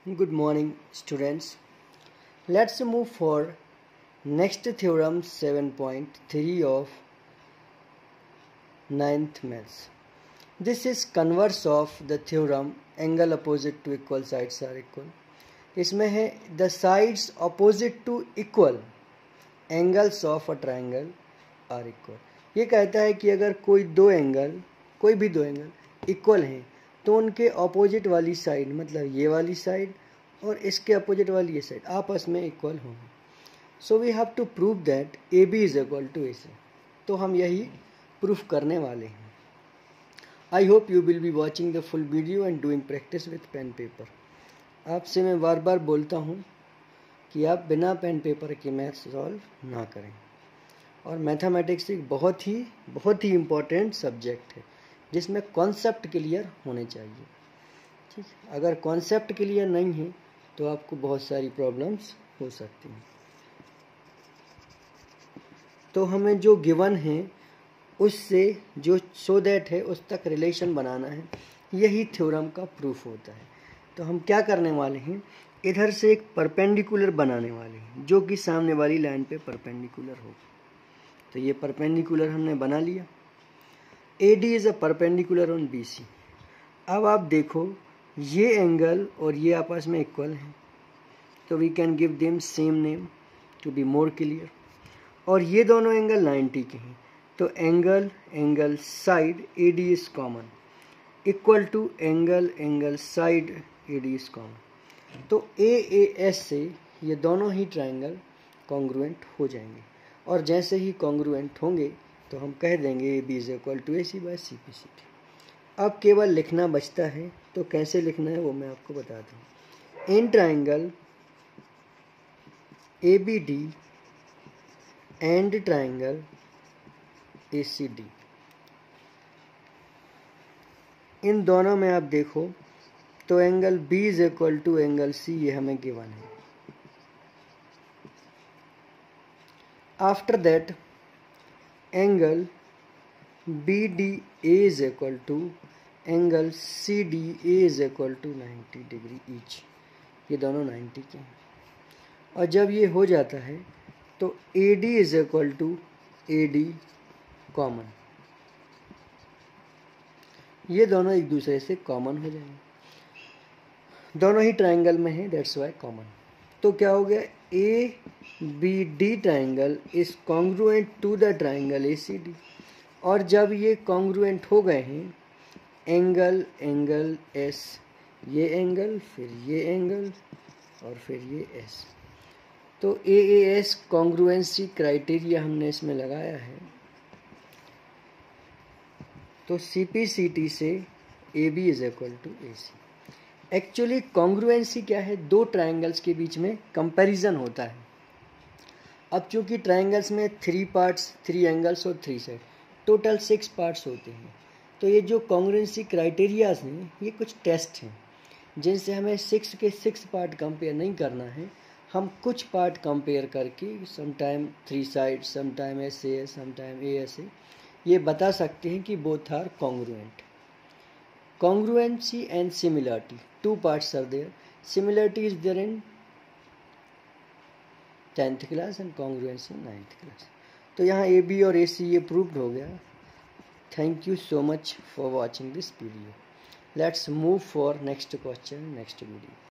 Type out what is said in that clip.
Good morning, students. Let's move for next theorem 7.3 of 9th maths. This is converse of the theorem angle opposite to equal sides are equal. इसमें है the sides opposite to equal angles of a triangle are equal. ये कहता है कि अगर कोई भी दो एंगल इक्वल हैं तो उनके ऑपोजिट वाली साइड मतलब ये वाली साइड और इसके अपोजिट वाली ये साइड आपस में इक्वल होंगे. So we have to prove that A B is equal to A C. तो हम यही प्रूफ करने वाले हैं. I hope you will be watching the full video and doing practice with pen paper. आपसे मैं बार बार बोलता हूँ कि आप बिना पेन पेपर के मैथ्स सॉल्व ना करें. और मैथमेटिक्स एक बहुत ही इम्पोर्टेंट सब्जेक्ट है जिसमें कॉन्सेप्ट क्लियर होने चाहिए. ठीक, अगर कॉन्सेप्ट क्लियर नहीं है तो आपको बहुत सारी प्रॉब्लम्स हो सकती हैं. तो हमें जो गिवन है उससे जो सो दैट है उस तक रिलेशन बनाना है. यही थ्योरम का प्रूफ होता है. तो हम क्या करने वाले हैं, इधर से एक परपेंडिकुलर बनाने वाले हैं जो कि सामने वाली लाइन पे परपेंडिकुलर हो. तो ये परपेंडिकुलर हमने बना लिया. AD is a perpendicular on BC. अब आप देखो ये एंगल और ये आपस में इक्वल हैं तो we can give them same name to be more clear. और ये दोनों एंगल 90 के हैं तो angle side AD is common equal to angle side AD is common. तो AAS से ये दोनों ही ट्राइंगल कॉन्ग्रुएंट हो जाएंगे और जैसे ही कॉन्ग्रुएंट होंगे तो हम कह देंगे AB is equal to AC by CPCT. अब केवल लिखना बचता है. तो कैसे लिखना है वो मैं आपको बताता हूँ. In triangle ABD and triangle ACD, इन दोनों में आप देखो तो angle B is equal to angle C ये हमें गिवन है. After that angle BDA is equal to angle CDA is equal to 90 degree each. ये दोनों 90 के हैं. और जब ये हो जाता है तो AD is equal to AD common. ये दोनों एक दूसरे से कॉमन हो जाएंगे. दोनों ही ट्राइंगल में है दैट्स वाई कॉमन. तो क्या हो गया, ABD triangle is congruent to the triangle ACD. और जब ये कॉन्ग्रुएंट हो गए हैं एंगल S, ये एंगल फिर ये एंगल और फिर ये S, तो AAS कॉन्ग्रुएंसी क्राइटेरिया हमने इसमें लगाया है. तो CPCT से AB is equal to AC. Actually congruency क्या है, दो ट्राइंगल्स के बीच में कंपैरिजन होता है. अब चूंकि ट्राइंगल्स में 3 पार्ट्स 3 एंगल्स और 3 साइड टोटल 6 पार्ट्स होते हैं. तो ये जो कॉन्ग्रुएंसी क्राइटेरियाज हैं ये कुछ टेस्ट हैं जिनसे हमें 6 के 6 पार्ट कंपेयर नहीं करना है. हम कुछ पार्ट कंपेयर करके sometime 3 side sometime SA sometime ASA ये बता सकते हैं कि both are congruent. Congruency and similarity, 2 parts are there. Similarity is there in 10th class and congruency 9th class. तो यहाँ AB और AC ये प्रूव्ड हो गया. Thank you so much for watching this video. Let's move for next question next video.